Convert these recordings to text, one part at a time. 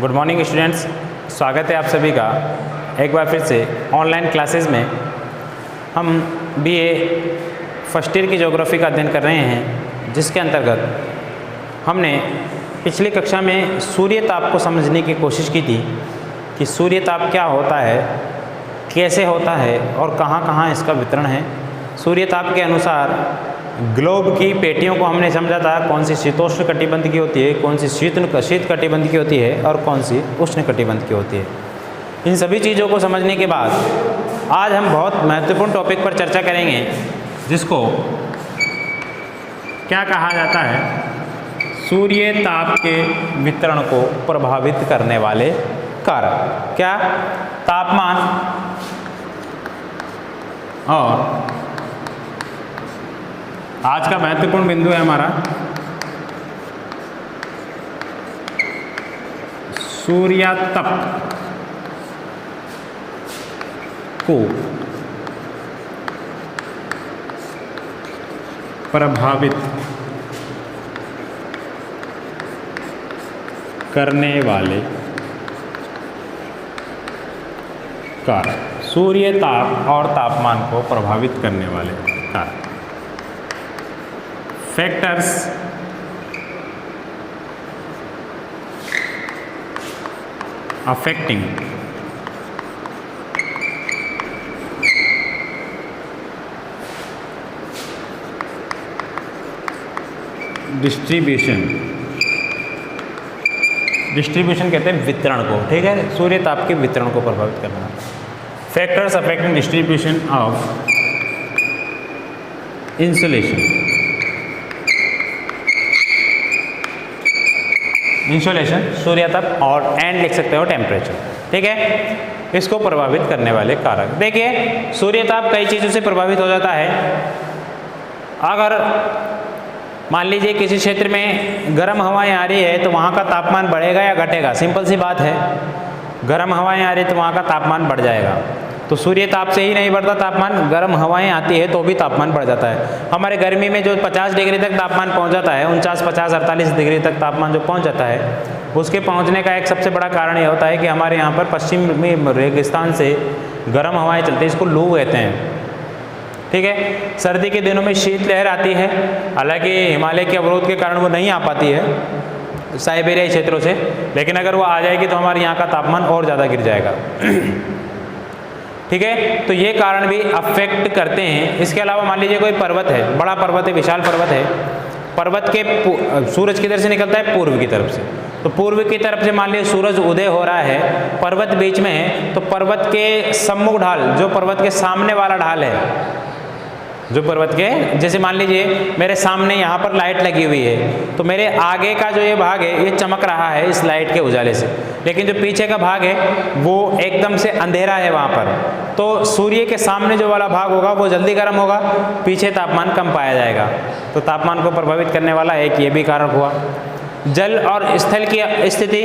Good morning students, स्वागत है आप सभी का एक बार फिर से ऑनलाइन क्लासेस में। हम बीए फर्स्ट ईयर की ज्योग्राफी का अध्ययन कर रहे हैं, जिसके अंतर्गत हमने पिछली कक्षा में सूर्य ताप को समझने की कोशिश की थी कि सूर्य ताप क्या होता है, कैसे होता है और कहाँ कहाँ इसका वितरण है। सूर्य ताप के अनुसार ग्लोब की पेटियों को हमने समझा था, कौन सी शीतोष्ण कटिबंध की होती है, कौन सी शीत कटिबंध की होती है और कौन सी उष्ण कटिबंध की होती है। इन सभी चीज़ों को समझने के बाद आज हम बहुत महत्वपूर्ण टॉपिक पर चर्चा करेंगे, जिसको क्या कहा जाता है, सूर्य ताप के वितरण को प्रभावित करने वाले कारक। क्या? तापमान और आज का महत्वपूर्ण बिंदु है हमारा सूर्यातप को प्रभावित करने वाले कारक। सूर्य ताप और तापमान को प्रभावित करने वाले कारक। फैक्टर्स affecting डिस्ट्रीब्यूशन कहते हैं वितरण को, ठीक है, सूर्य ताप के वितरण को प्रभावित करना। Factors affecting distribution of insolation, सूर्य ताप और एंड लिख सकते हो टेम्परेचर, ठीक है, इसको प्रभावित करने वाले कारक। देखिए, सूर्य ताप कई चीज़ों से प्रभावित हो जाता है। अगर मान लीजिए किसी क्षेत्र में गर्म हवाएं आ रही है तो वहाँ का तापमान बढ़ेगा या घटेगा? सिंपल सी बात है, गर्म हवाएं आ रही है तो वहाँ का तापमान बढ़ जाएगा। तो सूर्य ताप से ही नहीं बढ़ता तापमान, गर्म हवाएं आती है तो भी तापमान बढ़ जाता है। हमारे गर्मी में जो 50 डिग्री तक तापमान पहुंच जाता है, 49, 50, 48 डिग्री तक तापमान जो पहुंच जाता है, उसके पहुंचने का एक सबसे बड़ा कारण ये होता है कि हमारे यहाँ पर पश्चिमी रेगिस्तान से गर्म हवाएं चलती हैं, इसको लू कहते हैं, ठीक है। सर्दी के दिनों में शीतलहर आती है, हालांकि हिमालय के अवरोध के कारण वो नहीं आ पाती है साइबेरियाई क्षेत्रों से, लेकिन अगर वो आ जाएगी तो हमारे यहाँ का तापमान और ज़्यादा गिर जाएगा, ठीक है। तो ये कारण भी अफेक्ट करते हैं। इसके अलावा मान लीजिए कोई पर्वत है, बड़ा पर्वत है, विशाल पर्वत है, पर्वत के सूरज किधर से निकलता है? पूर्व की तरफ से। तो पूर्व की तरफ से मान लीजिए सूरज उदय हो रहा है, पर्वत बीच में है, तो पर्वत के सम्मुख ढाल, जो पर्वत के सामने वाला ढाल है, जो पर्वत के, जैसे मान लीजिए मेरे सामने यहाँ पर लाइट लगी हुई है, तो मेरे आगे का जो ये भाग है ये चमक रहा है इस लाइट के उजाले से, लेकिन जो पीछे का भाग है वो एकदम से अंधेरा है वहाँ पर। तो सूर्य के सामने जो वाला भाग होगा वो जल्दी गर्म होगा, पीछे तापमान कम पाया जाएगा। तो तापमान को प्रभावित करने वाला एक ये भी कारक हुआ। जल और स्थल की स्थिति,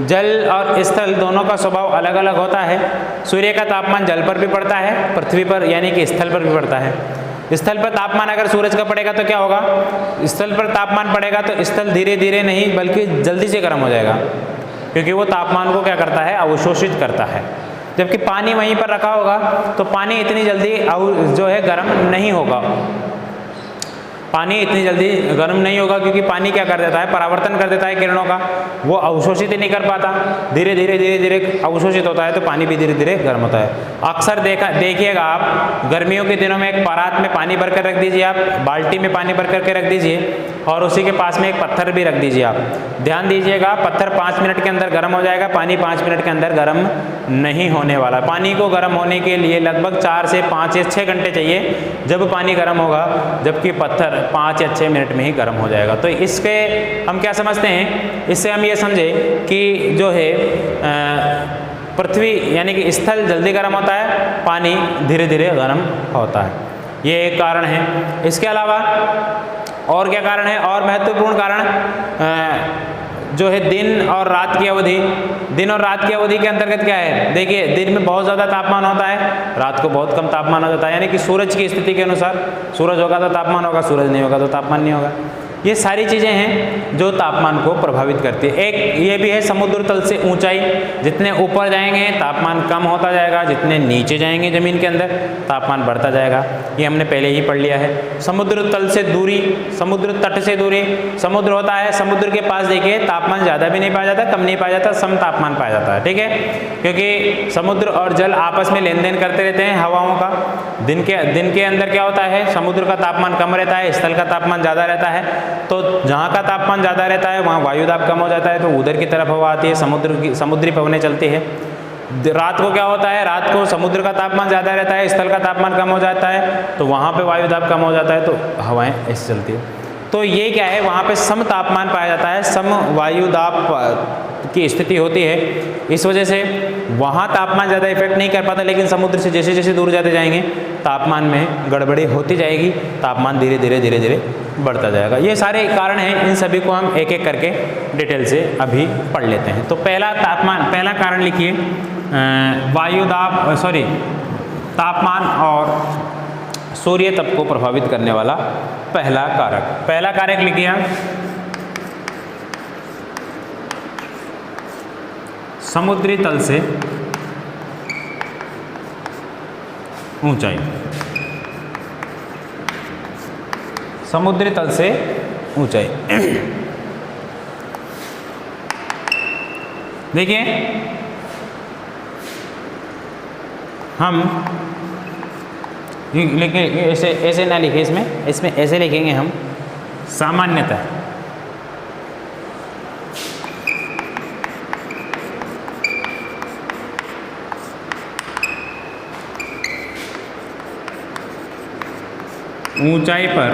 जल और स्थल दोनों का स्वभाव अलग अलग होता है। सूर्य का तापमान जल पर भी पड़ता है, पृथ्वी पर यानी कि स्थल पर भी पड़ता है। स्थल पर तापमान अगर सूरज का पड़ेगा तो क्या होगा? स्थल पर तापमान पड़ेगा तो स्थल धीरे धीरे नहीं बल्कि जल्दी से गर्म हो जाएगा, क्योंकि वो तापमान को क्या करता है? अवशोषित करता है। जबकि पानी वहीं पर रखा होगा तो पानी इतनी जल्दी जो है गर्म नहीं होगा, पानी इतनी जल्दी गर्म नहीं होगा, क्योंकि पानी क्या कर देता है? परावर्तन कर देता है किरणों का, वो अवशोषित ही नहीं कर पाता, धीरे धीरे अवशोषित होता है, तो पानी भी धीरे धीरे गर्म होता है। अक्सर देखिएगा आप, गर्मियों के दिनों में एक परात में पानी भर कर रख दीजिए, आप बाल्टी में पानी भर करके रख दीजिए और उसी के पास में एक पत्थर भी रख दीजिए। आप ध्यान दीजिएगा, पत्थर 5 मिनट के अंदर गर्म हो जाएगा, पानी 5 मिनट के अंदर गर्म नहीं होने वाला। पानी को गर्म होने के लिए लगभग 4 से 5 या 6 घंटे चाहिए जब पानी गर्म होगा, जबकि पत्थर 5 या 6 मिनट में ही गर्म हो जाएगा। तो इसके हम क्या समझते हैं? इससे हम ये समझे कि जो है पृथ्वी यानी कि स्थल जल्दी गर्म होता है, पानी धीरे धीरे गर्म होता है, ये एक कारण है। इसके अलावा और क्या कारण है? और महत्वपूर्ण कारण जो है दिन और रात की अवधि। दिन और रात की अवधि के अंतर्गत क्या है? देखिए, दिन में बहुत ज़्यादा तापमान होता है, रात को बहुत कम तापमान हो जाता है, यानी कि सूरज की स्थिति के अनुसार, सूरज होगा तो तापमान होगा, सूरज नहीं होगा तो तापमान नहीं होगा। ये सारी चीज़ें हैं जो तापमान को प्रभावित करती है। एक ये भी है समुद्र तल से ऊंचाई, जितने ऊपर जाएंगे तापमान कम होता जाएगा, जितने नीचे जाएंगे ज़मीन के अंदर तापमान बढ़ता जाएगा। ये हमने पहले ही पढ़ लिया है। समुद्र तल से दूरी, समुद्र तट से दूरी, समुद्र होता है, समुद्र के पास देखिए तापमान ज़्यादा भी नहीं पाया जाता, कम नहीं पाया जाता, सम तापमान पाया जाता है, ठीक है, क्योंकि समुद्र और जल आपस में लेन देन करते रहते हैं हवाओं का। दिन के अंदर क्या होता है, समुद्र का तापमान कम रहता है, स्थल का तापमान ज़्यादा रहता है, तो जहाँ का तापमान ज़्यादा रहता है वहाँ वायुदाब कम हो जाता है, तो उधर की तरफ हवा आती है, समुद्री पवनें चलती है। रात को क्या होता है, रात को समुद्र का तापमान ज़्यादा रहता है, स्थल का तापमान कम हो जाता है, तो वहाँ पे वायुदाब कम हो जाता है, तो हवाएं ऐसे चलती है। तो ये क्या है, वहाँ पे सम तापमान पाया जाता है, सम वायुदाब की स्थिति होती है। इस वजह से वहाँ तापमान ज़्यादा इफेक्ट नहीं कर पाता, लेकिन समुद्र से जैसे जैसे दूर जाते जाएंगे तापमान में गड़बड़ी होती जाएगी, तापमान धीरे धीरे बढ़ता जाएगा। ये सारे कारण हैं, इन सभी को हम एक एक करके डिटेल से अभी पढ़ लेते हैं। तो पहला कारण लिखिए, तापमान और सूर्य तप को प्रभावित करने वाला पहला कारक लिखिए आप, समुद्री तल से ऊंचाई। समुद्री तल से ऊंचाई देखिए, हम लिखे ऐसे ना लिखे, इसमें ऐसे लिखेंगे हम सामान्यतः। ऊंचाई पर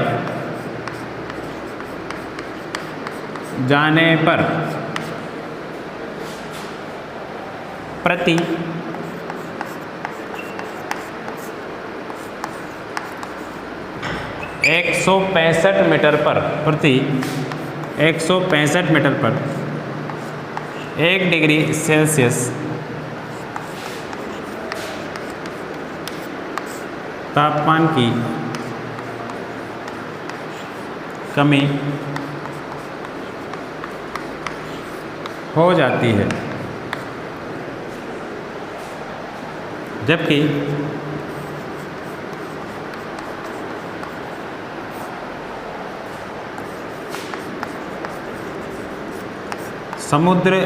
जाने पर प्रति 165 मीटर पर 1 डिग्री सेल्सियस तापमान की कमी हो जाती है, जबकि समुद्र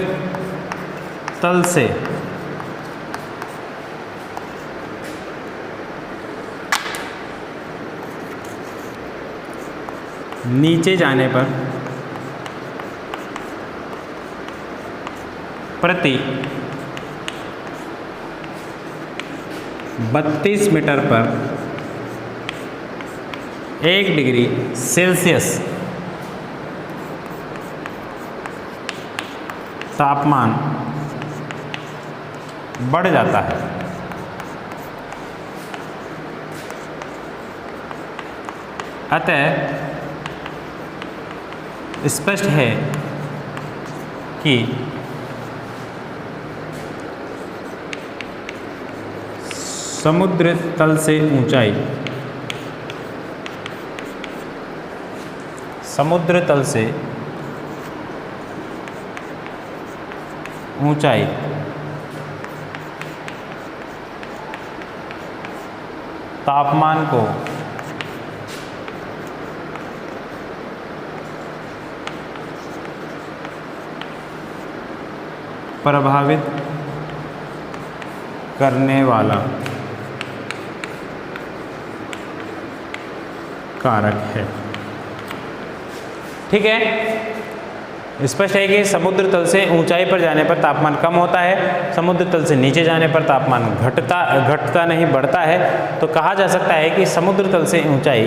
तल से नीचे जाने पर प्रति 32 मीटर पर 1 डिग्री सेल्सियस तापमान बढ़ जाता है। अतः स्पष्ट है कि समुद्र तल से ऊंचाई, समुद्र तल से ऊंचाई तापमान को प्रभावित करने वाला कारक है। ठीक है, स्पष्ट है कि समुद्र तल से ऊंचाई पर जाने पर तापमान कम होता है, समुद्र तल से नीचे जाने पर तापमान घटता नहीं बढ़ता है। तो कहा जा सकता है कि समुद्र तल से ऊंचाई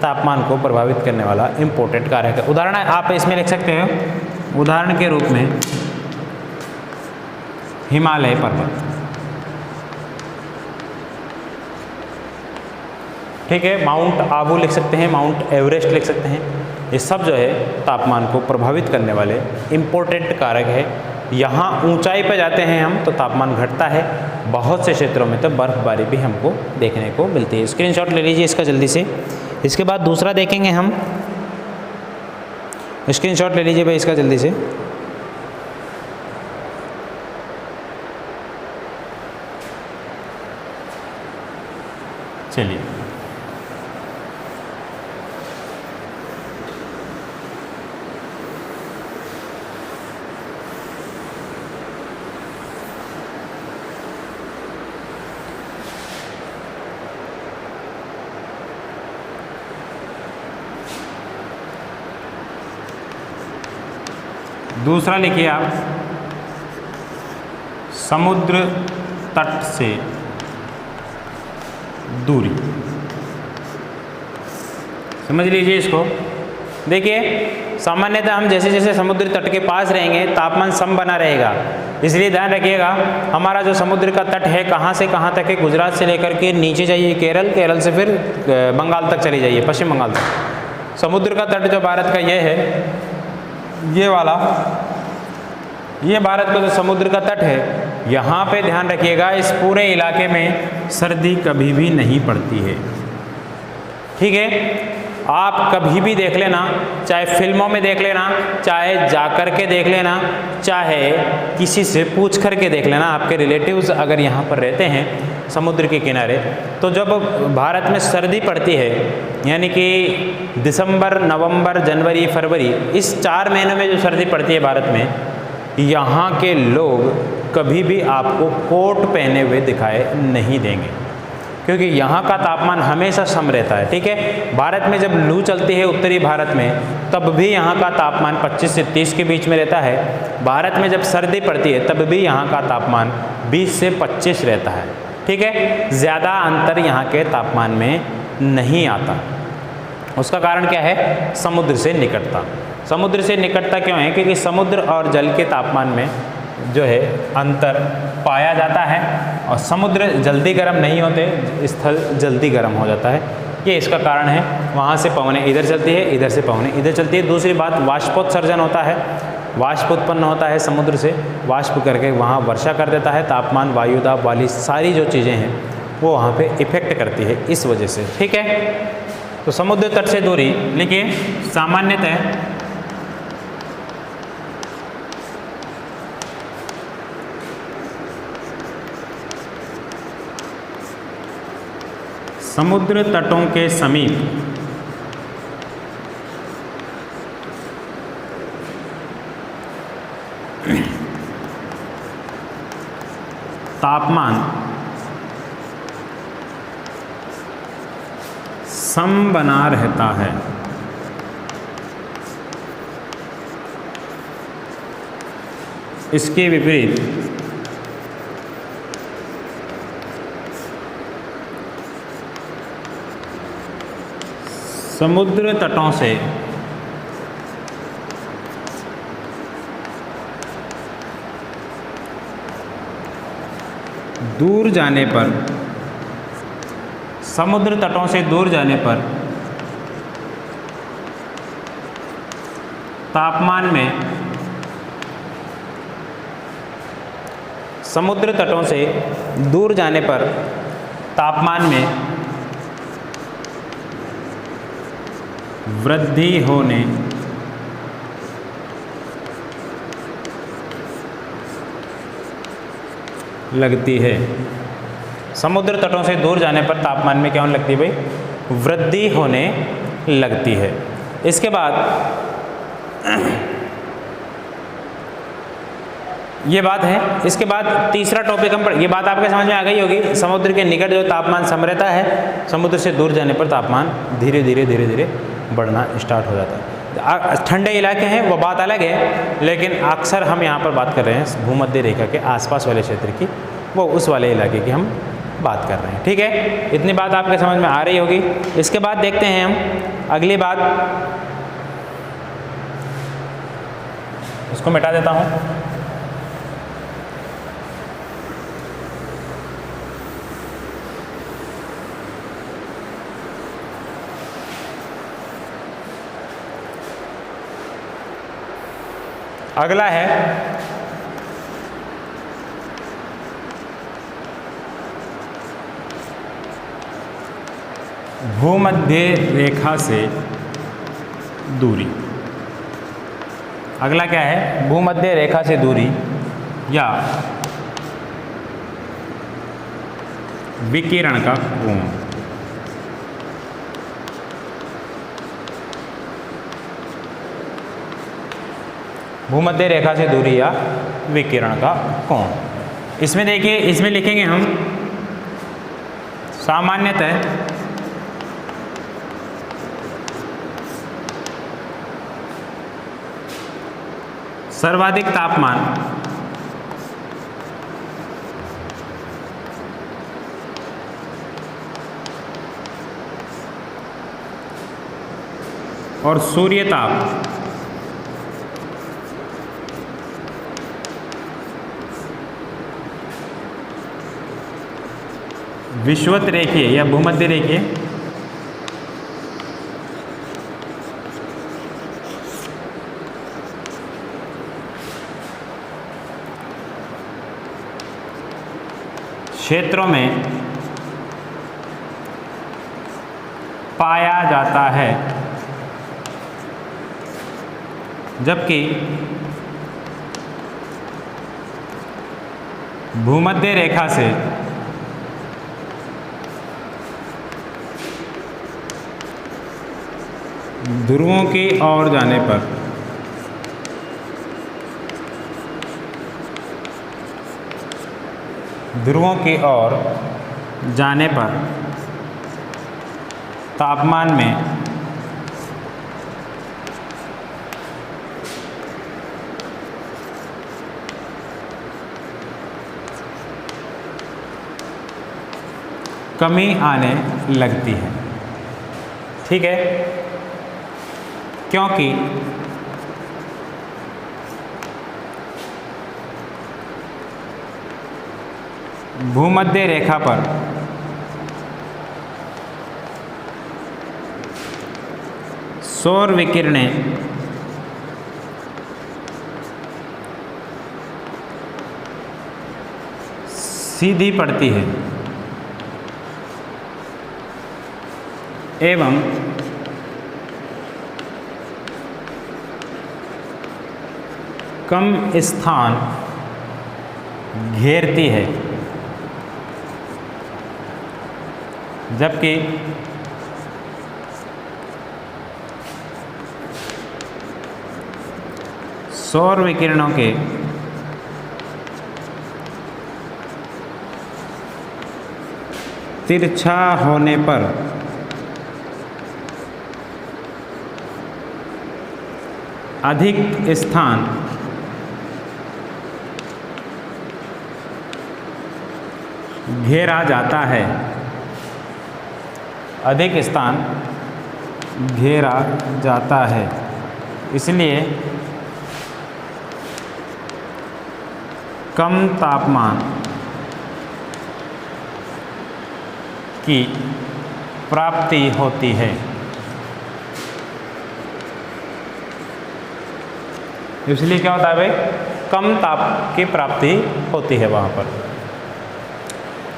तापमान को प्रभावित करने वाला इम्पोर्टेंट कारक है। उदाहरण आप इसमें लिख सकते हो, उदाहरण के रूप में हिमालय पर्वत, ठीक है, माउंट आबू लिख सकते हैं, माउंट एवरेस्ट लिख सकते हैं। ये सब जो है तापमान को प्रभावित करने वाले इम्पोर्टेंट कारक है। यहाँ ऊंचाई पर जाते हैं हम तो तापमान घटता है, बहुत से क्षेत्रों में तो बर्फबारी भी हमको देखने को मिलती है। स्क्रीनशॉट ले लीजिए इसका जल्दी से। इसके बाद दूसरा देखेंगे हम, स्क्रीनशॉट ले लीजिए भाई इसका जल्दी से। चलिए दूसरा लिखिए आप, समुद्र तट से दूरी। समझ लीजिए इसको। देखिए सामान्यतः हम जैसे जैसे समुद्र तट के पास रहेंगे तापमान सम बना रहेगा, इसलिए ध्यान रखिएगा हमारा जो समुद्र का तट है कहाँ से कहाँ तक है, गुजरात से लेकर के नीचे जाइए केरल, केरल से फिर बंगाल तक चली जाइए, पश्चिम बंगाल तक। समुद्र का तट जो भारत का ये है, ये वाला, ये भारत का जो समुद्र का तट है, यहाँ पे ध्यान रखिएगा इस पूरे इलाके में सर्दी कभी भी नहीं पड़ती है। ठीक है, आप कभी भी देख लेना, चाहे फिल्मों में देख लेना, चाहे जा कर के देख लेना, चाहे किसी से पूछ कर के देख लेना, आपके रिलेटिव्स अगर यहाँ पर रहते हैं समुद्र के किनारे, तो जब भारत में सर्दी पड़ती है, यानी कि दिसंबर, नवंबर, जनवरी, फरवरी, इस 4 महीनों में जो सर्दी पड़ती है भारत में, यहाँ के लोग कभी भी आपको कोट पहने हुए दिखाई नहीं देंगे, क्योंकि यहाँ का तापमान हमेशा सम रहता है। ठीक है, भारत में जब लू चलती है उत्तरी भारत में, तब भी यहाँ का तापमान 25 से 30 के बीच में रहता है। भारत में जब सर्दी पड़ती है तब भी यहाँ का तापमान 20 से 25 रहता है। ठीक है, ज़्यादा अंतर यहाँ के तापमान में नहीं आता। उसका कारण क्या है? समुद्र से निकटता। समुद्र से निकटता क्यों है? क्योंकि समुद्र और जल के तापमान में जो है अंतर पाया जाता है, और समुद्र जल्दी गर्म नहीं होते, स्थल जल्दी गर्म हो जाता है, ये इसका कारण है। वहाँ से पवनें इधर चलती है, इधर से पवनें इधर चलती है। दूसरी बात, वाष्पोत्सर्जन होता है, वाष्प उत्पन्न होता है समुद्र से, वाष्प करके वहाँ वर्षा कर देता है, तापमान, वायुदाब वाली सारी जो चीज़ें हैं वो वहाँ पे इफेक्ट करती है इस वजह से। ठीक है, तो समुद्र तट से दूरी लिखिए, सामान्यतः समुद्र तटों के समीप तापमान सम बना रहता है। इसके विपरीत समुद्र तटों से दूर जाने पर, समुद्र तटों से दूर जाने पर तापमान में, समुद्र तटों से दूर जाने पर तापमान में वृद्धि होने लगती है। समुद्र तटों से दूर जाने पर तापमान में क्या होने लगती है भाई? वृद्धि होने लगती है। इसके बाद ये बात है। इसके बाद तीसरा टॉपिक हम ये बात आपके समझ में आ गई होगी। समुद्र के निकट जो तापमान सम रहता है, समुद्र से दूर जाने पर तापमान धीरे धीरे बढ़ना स्टार्ट हो जाता है। ठंडे इलाके हैं वो बात अलग है, लेकिन अक्सर हम यहाँ पर बात कर रहे हैं भूमध्य रेखा के आसपास वाले क्षेत्र की, वो उस वाले इलाके की हम बात कर रहे हैं। ठीक है, इतनी बात आपके समझ में आ रही होगी। इसके बाद देखते हैं हम अगली बात, उसको मिटा देता हूँ। अगला है भूमध्य रेखा से दूरी। अगला क्या है, भूमध्य रेखा से दूरी या विकिरण का कोण। भूमध्य रेखा से दूरी या विकिरण का कोण। इसमें देखिए, इसमें लिखेंगे हम सामान्यतः सर्वाधिक तापमान और सूर्य ताप विषुवत रेखीय या भूमध्य रेखीय क्षेत्रों में पाया जाता है, जबकि भूमध्य रेखा से ध्रुवों की ओर जाने पर तापमान में कमी आने लगती है। ठीक है, क्योंकि भूमध्य रेखा पर सौर विकिरणें सीधी पड़ती है एवं कम स्थान घेरती है, जबकि सौर विकिरणों के तिरछा होने पर अधिक स्थान घेरा जाता है, अधिक स्थान घेरा जाता है। इसलिए कम तापमान की प्राप्ति होती है। इसलिए क्या होता है भाई, कम ताप की प्राप्ति होती है वहाँ पर।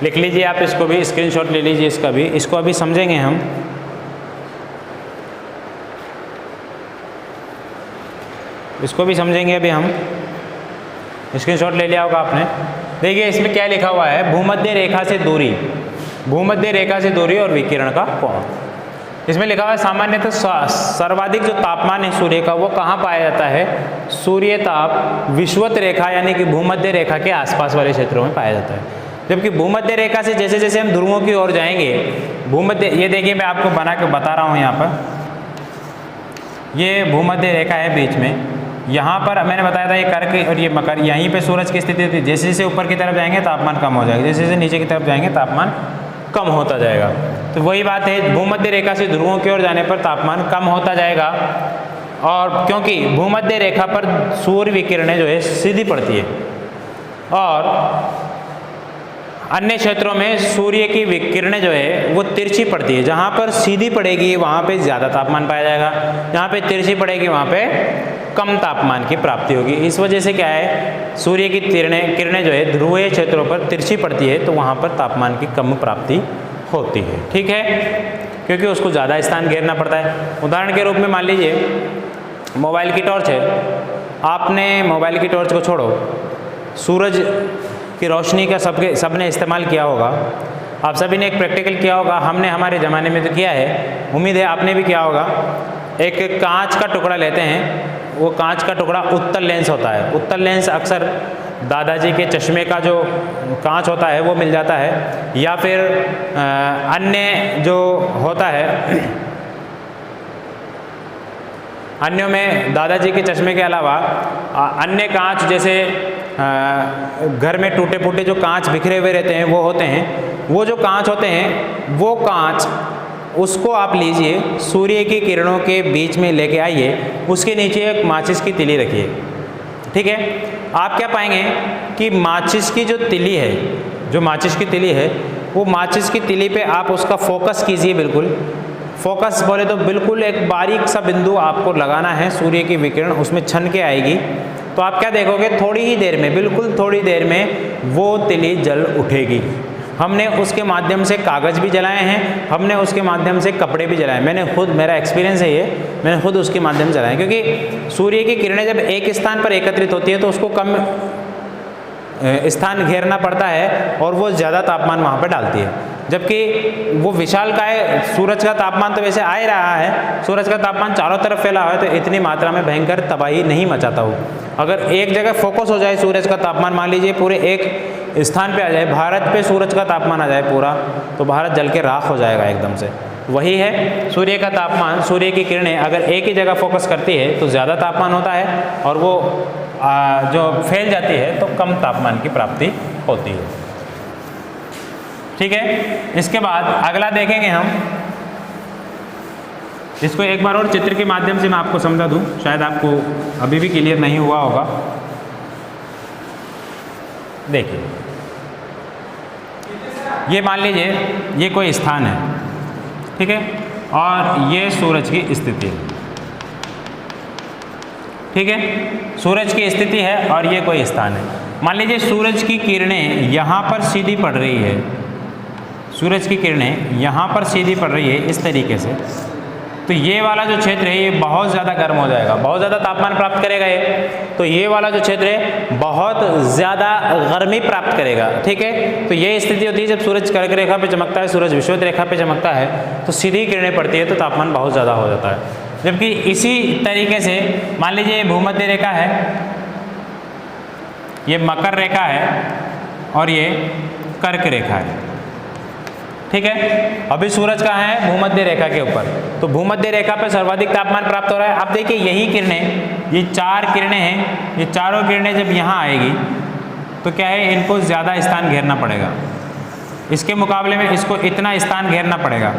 लिख लीजिए आप, इसको भी स्क्रीनशॉट ले लीजिए, इसका भी, इसको अभी समझेंगे हम। इसको भी समझेंगे अभी हम। स्क्रीनशॉट ले लिया होगा आपने। देखिए इसमें क्या लिखा हुआ है, भूमध्य रेखा से दूरी, भूमध्य रेखा से दूरी और विकिरण का कोण। इसमें लिखा हुआ है सामान्यतः सर्वाधिक जो तापमान है सूर्य का वो कहाँ पाया जाता है, सूर्य ताप विषुवत रेखा यानी कि भूमध्य रेखा के आसपास वाले क्षेत्रों में पाया जाता है। जबकि भूमध्य रेखा से जैसे जैसे हम ध्रुवों की ओर जाएंगे, भूमध्य, ये देखिए मैं आपको बना के बता रहा हूँ यहाँ पर, ये भूमध्य रेखा है बीच में। यहाँ पर मैंने बताया था ये कर्क और ये मकर, यहीं पे सूरज की स्थिति थी। जैसे जैसे ऊपर की तरफ जाएंगे तापमान कम हो जाएगा, जैसे जैसे नीचे की तरफ जाएंगे तापमान कम होता जाएगा। तो वही बात है, भूमध्य रेखा से ध्रुवों की ओर जाने पर तापमान कम होता जाएगा, और क्योंकि भूमध्य रेखा पर सूर्य विकिरणें जो है सीधी पड़ती है, और अन्य क्षेत्रों में सूर्य की विकिरणें जो है वो तिरछी पड़ती है। जहाँ पर सीधी पड़ेगी वहाँ पे ज़्यादा तापमान पाया जाएगा, जहाँ पे तिरछी पड़ेगी वहाँ पे कम तापमान की प्राप्ति होगी। इस वजह से क्या है, सूर्य की किरणें जो है ध्रुवीय क्षेत्रों पर तिरछी पड़ती है, तो वहाँ पर तापमान की कम प्राप्ति होती है। ठीक है, क्योंकि उसको ज़्यादा स्थान घेरना पड़ता है। उदाहरण के रूप में मान लीजिए मोबाइल की टॉर्च है, आपने मोबाइल की टॉर्च को छोड़ो, सूरज की रोशनी का सबने इस्तेमाल किया होगा। आप सभी ने एक प्रैक्टिकल किया होगा, हमने हमारे ज़माने में तो किया है, उम्मीद है आपने भी किया होगा। एक कांच का टुकड़ा लेते हैं, वो कांच का टुकड़ा उत्तल लेंस होता है। उत्तल लेंस अक्सर दादाजी के चश्मे का जो कांच होता है वो मिल जाता है, या फिर अन्य जो होता है, अन्यों में दादाजी के चश्मे के अलावा अन्य कांच जैसे घर में टूटे फूटे जो कांच बिखरे हुए रहते हैं वो होते हैं। वो जो कांच होते हैं वो कांच उसको आप लीजिए, सूर्य की किरणों के बीच में लेके आइए, उसके नीचे एक माचिस की तिली रखिए। ठीक है, आप क्या पाएंगे कि माचिस की जो तिली है, जो माचिस की तिली है, वो माचिस की तिली पे आप उसका फोकस कीजिए। बिल्कुल फोकस बोले तो बिल्कुल एक बारीक सा बिंदु आपको लगाना है, सूर्य की विकिरण उसमें छन के आएगी। तो आप क्या देखोगे, थोड़ी ही देर में, बिल्कुल थोड़ी देर में वो तिली जल उठेगी। हमने उसके माध्यम से कागज़ भी जलाए हैं, हमने उसके माध्यम से कपड़े भी जलाए। मैंने खुद, मेरा एक्सपीरियंस है ये, मैंने खुद उसके माध्यम से जलाए। क्योंकि सूर्य की किरणें जब एक स्थान पर एकत्रित होती है तो उसको कम स्थान घेरना पड़ता है और वो ज़्यादा तापमान वहाँ पर डालती है। जबकि वो विशालकाय सूरज का तापमान तो वैसे आ ही रहा है, सूरज का तापमान चारों तरफ फैला हुआ है, तो इतनी मात्रा में भयंकर तबाही नहीं मचाता हो। अगर एक जगह फोकस हो जाए सूरज का तापमान, मान लीजिए पूरे एक स्थान पे आ जाए, भारत पे सूरज का तापमान आ जाए पूरा, तो भारत जल के राख हो जाएगा एकदम से। वही है सूर्य का तापमान, सूर्य की किरणें अगर एक ही जगह फोकस करती है तो ज़्यादा तापमान होता है, और वो जो फैल जाती है तो कम तापमान की प्राप्ति होती है। ठीक है, इसके बाद अगला देखेंगे हम, इसको एक बार और चित्र के माध्यम से मैं आपको समझा दूं, शायद आपको अभी भी क्लियर नहीं हुआ होगा। देखिए, ये मान लीजिए ये कोई स्थान है, ठीक है, और ये सूरज की स्थिति है। ठीक है, सूरज की स्थिति है और ये कोई स्थान है। मान लीजिए सूरज की किरणें यहाँ पर सीधी पड़ रही है, सूरज की किरणें यहाँ पर सीधी पड़ रही है इस तरीके से, तो ये वाला जो क्षेत्र है ये बहुत ज़्यादा गर्म हो जाएगा, बहुत ज़्यादा तापमान प्राप्त करेगा ये। तो ये वाला जो क्षेत्र है बहुत ज़्यादा गर्मी प्राप्त करेगा। ठीक है, तो ये स्थिति होती है जब सूरज कर्क रेखा पे चमकता है, सूरज विषुवत रेखा पे चमकता है, तो सीधी किरणें पड़ती है तो तापमान बहुत ज़्यादा हो जाता है। जबकि इसी तरीके से मान लीजिए ये भूमध्य रेखा है, ये मकर रेखा है और ये कर्क रेखा है। ठीक है, अभी सूरज कहाँ है, भूमध्य रेखा के ऊपर, तो भूमध्य रेखा पर सर्वाधिक तापमान प्राप्त हो रहा है। अब देखिए यही किरणें, ये चार किरणें हैं, ये चारों किरणें जब यहाँ आएगी तो क्या है, इनको ज़्यादा स्थान घेरना पड़ेगा, इसके मुकाबले में इसको इतना स्थान घेरना पड़ेगा।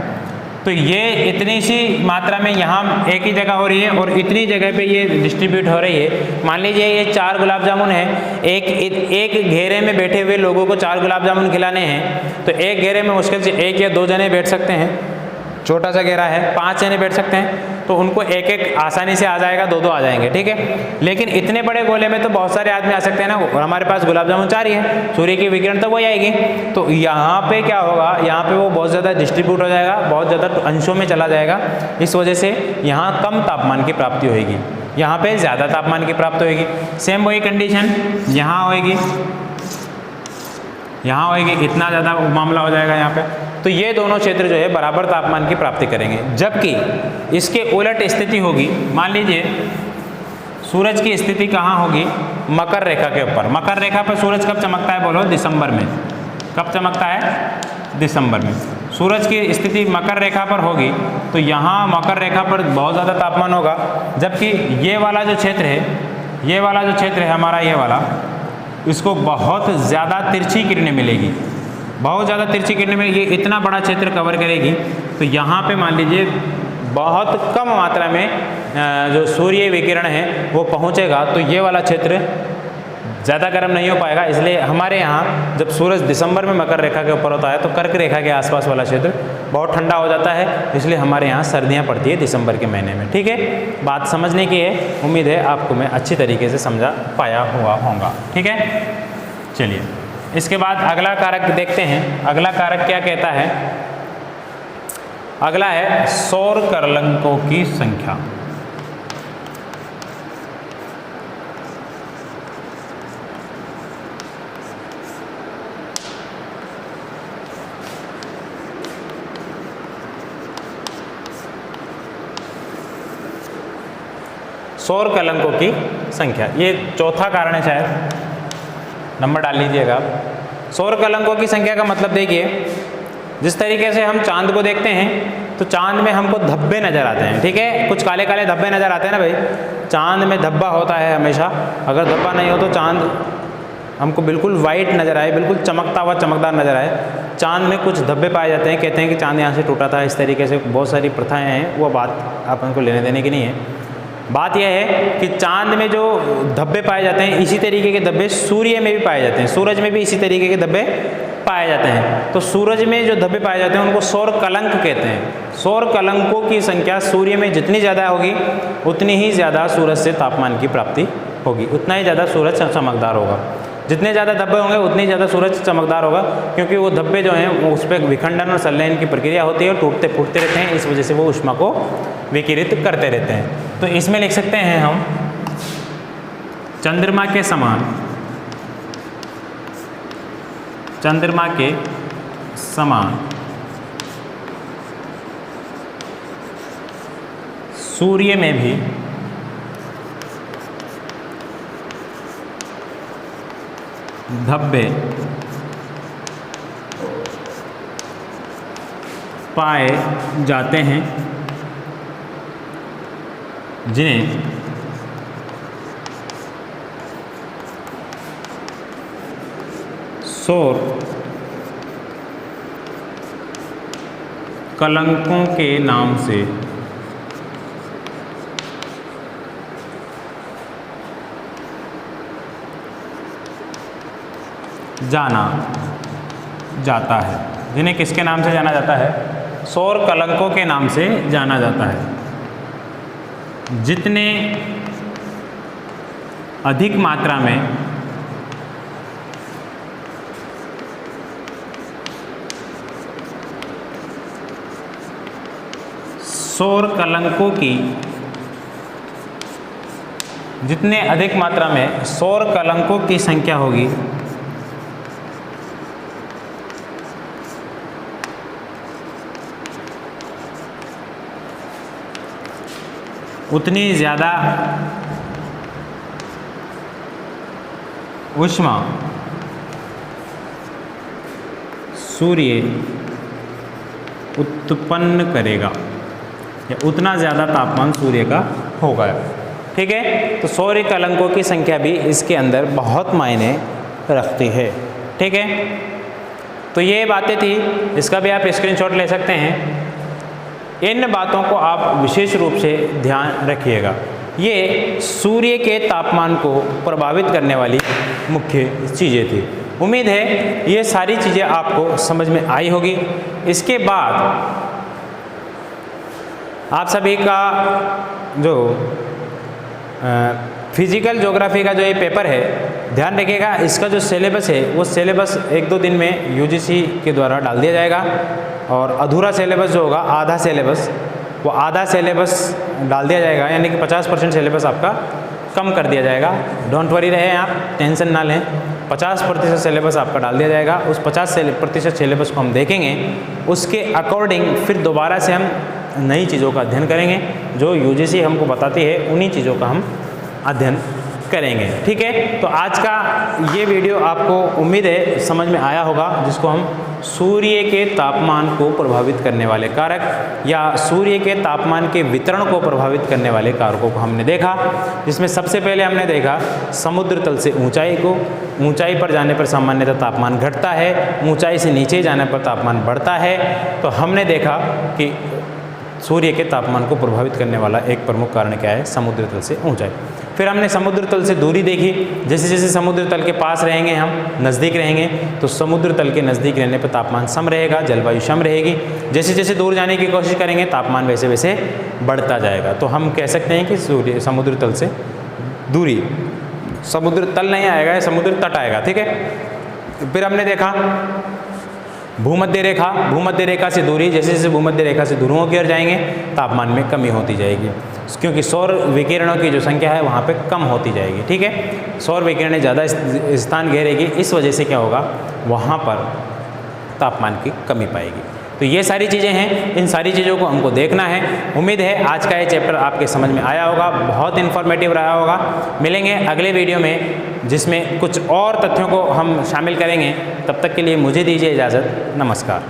तो ये इतनी सी मात्रा में यहाँ एक ही जगह हो रही है और इतनी जगह पे ये डिस्ट्रीब्यूट हो रही है। मान लीजिए ये 4 गुलाब जामुन है, एक घेरे में बैठे हुए लोगों को 4 गुलाब जामुन खिलाने हैं, तो एक घेरे में मुश्किल से 1 या 2 जने बैठ सकते हैं, छोटा सा घेरा है, 5 जने बैठ सकते हैं, तो उनको एक एक आसानी से आ जाएगा, 2-2 आ जाएंगे। ठीक है, लेकिन इतने बड़े गोले में तो बहुत सारे आदमी आ सकते हैं ना, और हमारे पास गुलाब जामुन 4 ही है, सूर्य की विकिरण तो वही आएगी, तो यहाँ पे क्या होगा, यहाँ पे वो बहुत ज़्यादा डिस्ट्रीब्यूट हो जाएगा, बहुत ज़्यादा अंशों में चला जाएगा। इस वजह से यहाँ कम तापमान की प्राप्ति होगी, यहाँ पे ज़्यादा तापमान की प्राप्ति होगी। सेम वही कंडीशन यहाँ होएगी, यहाँ होएगी, इतना ज़्यादा मामला हो जाएगा यहाँ पे। तो ये दोनों क्षेत्र जो है बराबर तापमान की प्राप्ति करेंगे। जबकि इसके उलट स्थिति होगी, मान लीजिए सूरज की स्थिति कहाँ होगी, मकर रेखा के ऊपर। मकर रेखा पर सूरज कब चमकता है, बोलो, दिसंबर में। कब चमकता है, दिसंबर में। सूरज की स्थिति मकर रेखा पर होगी तो यहाँ मकर रेखा पर बहुत ज़्यादा तापमान होगा। जबकि ये वाला जो क्षेत्र है, ये वाला जो क्षेत्र है हमारा, ये वाला, इसको बहुत ज़्यादा तिरछी किरणें मिलेगी, बहुत ज़्यादा तिरछी किरणें में, ये इतना बड़ा क्षेत्र कवर करेगी। तो यहाँ पे मान लीजिए बहुत कम मात्रा में जो सूर्य विकिरण है वो पहुँचेगा, तो ये वाला क्षेत्र ज़्यादा गर्म नहीं हो पाएगा। इसलिए हमारे यहाँ जब सूरज दिसंबर में मकर रेखा के ऊपर होता है तो कर्क रेखा के आसपास वाला क्षेत्र बहुत ठंडा हो जाता है, इसलिए हमारे यहाँ सर्दियाँ पड़ती है दिसंबर के महीने में। ठीक है, बात समझने की है, उम्मीद है आपको मैं अच्छी तरीके से समझा पाया हुआ होगा। ठीक है, चलिए इसके बाद अगला कारक देखते हैं। अगला कारक क्या कहता है, अगला है सौर करलंकों की संख्या। सौर कलंकों की संख्या। ये चौथा कारण है शायद, नंबर डाल लीजिएगा आप। सौर कलंकों की संख्या का मतलब देखिए, जिस तरीके से हम चांद को देखते हैं तो चांद में हमको धब्बे नज़र आते हैं, ठीक है, कुछ काले काले धब्बे नज़र आते हैं ना भाई, चांद में धब्बा होता है हमेशा। अगर धब्बा नहीं हो तो चांद हमको बिल्कुल वाइट नज़र आए, बिल्कुल चमकता हुआ चमकदार नज़र आए। चांद में कुछ धब्बे पाए जाते हैं, कहते हैं कि चांद यहाँ से टूटा था, इस तरीके से बहुत सारी प्रथाएं हैं, वो बात अपन को लेने देने की नहीं है। बात यह है कि चांद में जो धब्बे पाए जाते हैं, इसी तरीके के धब्बे सूर्य में भी पाए जाते हैं, सूरज में भी इसी तरीके के धब्बे पाए जाते हैं। तो सूरज में जो धब्बे पाए जाते हैं उनको सौर कलंक कहते हैं। सौर कलंकों की संख्या सूर्य में जितनी ज़्यादा होगी उतनी ही ज़्यादा सूरज से तापमान की प्राप्ति होगी, उतना ही ज़्यादा सूरज चमकदार होगा। जितने ज़्यादा धब्बे होंगे उतनी ज़्यादा सूरज चमकदार होगा, क्योंकि वो धब्बे जो हैं वो उस पर विखंडन और संलयन की प्रक्रिया होती है और टूटते फूटते रहते हैं, इस वजह से वो ऊष्मा को विकिरित करते रहते हैं। तो इसमें लिख सकते हैं हम चंद्रमा के समान, चंद्रमा के समान सूर्य में भी धब्बे पाए जाते हैं, जिन्हें सौर कलंकों के नाम से जाना जाता है। जिन्हें किसके नाम से जाना जाता है? सौर कलंकों के नाम से जाना जाता है। जितने अधिक मात्रा में सौर कलंकों की, जितने अधिक मात्रा में सौर कलंकों की संख्या होगी उतनी ज़्यादा ऊष्मा सूर्य उत्पन्न करेगा, या उतना ज़्यादा तापमान सूर्य का होगा। ठीक है, तो सौर कलंकों की संख्या भी इसके अंदर बहुत मायने रखती है। ठीक है, तो ये बातें थी, इसका भी आप स्क्रीनशॉट ले सकते हैं। इन बातों को आप विशेष रूप से ध्यान रखिएगा। ये सूर्य के तापमान को प्रभावित करने वाली मुख्य चीज़ें थी। उम्मीद है ये सारी चीज़ें आपको समझ में आई होगी। इसके बाद आप सभी का जो फिजिकल ज्योग्राफी का जो ये पेपर है, ध्यान रखिएगा, इसका जो सिलेबस है वो सिलेबस 1-2 दिन में यूजीसी के द्वारा डाल दिया जाएगा, और अधूरा सिलेबस जो होगा, आधा सिलेबस, वो आधा सिलेबस डाल दिया जाएगा, यानी कि 50% सिलेबस आपका कम कर दिया जाएगा। डोंट वरी रहे आप, टेंशन ना लें, 50% सिलेबस आपका डाल दिया जाएगा। उस 50% सिलेबस को हम देखेंगे, उसके अकॉर्डिंग फिर दोबारा से हम नई चीज़ों का अध्ययन करेंगे। जो यूजीसी हमको बताती है उन्हीं चीज़ों का हम अध्ययन करेंगे। ठीक है, तो आज का ये वीडियो आपको उम्मीद है समझ में आया होगा, जिसको हम सूर्य के तापमान को प्रभावित करने वाले कारक या सूर्य के तापमान के वितरण को प्रभावित करने वाले कारकों को हमने देखा। जिसमें सबसे पहले हमने देखा समुद्र तल से ऊंचाई को। ऊंचाई पर जाने पर सामान्यतः तापमान घटता है, ऊंचाई से नीचे जाने पर तापमान बढ़ता है। तो हमने देखा कि सूर्य के तापमान को प्रभावित करने वाला एक प्रमुख कारण क्या है? समुद्र तल से ऊंचाई। फिर हमने समुद्र तल से दूरी देखी। जैसे जैसे समुद्र तल के पास रहेंगे, हम नज़दीक रहेंगे, तो समुद्र तल के नज़दीक रहने पर तापमान सम रहेगा, जलवायु सम रहेगी। जैसे जैसे दूर जाने की कोशिश करेंगे, तापमान वैसे वैसे बढ़ता जाएगा। तो हम कह सकते हैं कि समुद्र तल से दूरी, समुद्र तल नहीं आएगा, समुद्र तट आएगा। ठीक है, फिर हमने देखा भूमध्य रेखा। भूमध्य रेखा से दूरी, जैसे जैसे भूमध्य रेखा से दूरों की ओर जाएंगे, तापमान में कमी होती जाएगी, क्योंकि सौर विकिरणों की जो संख्या है वहाँ पे कम होती जाएगी। ठीक है, सौर विकिरणें ज़्यादा स्थान घेरेगी, इस वजह से क्या होगा, वहाँ पर तापमान की कमी पाएगी। तो तो ये सारी चीज़ें हैं, इन सारी चीज़ों को हमको देखना है। उम्मीद है आज का ये चैप्टर आपके समझ में आया होगा, बहुत इन्फॉर्मेटिव रहा होगा। मिलेंगे अगले वीडियो में जिसमें कुछ और तथ्यों को हम शामिल करेंगे। तब तक के लिए मुझे दीजिए इजाज़त। नमस्कार।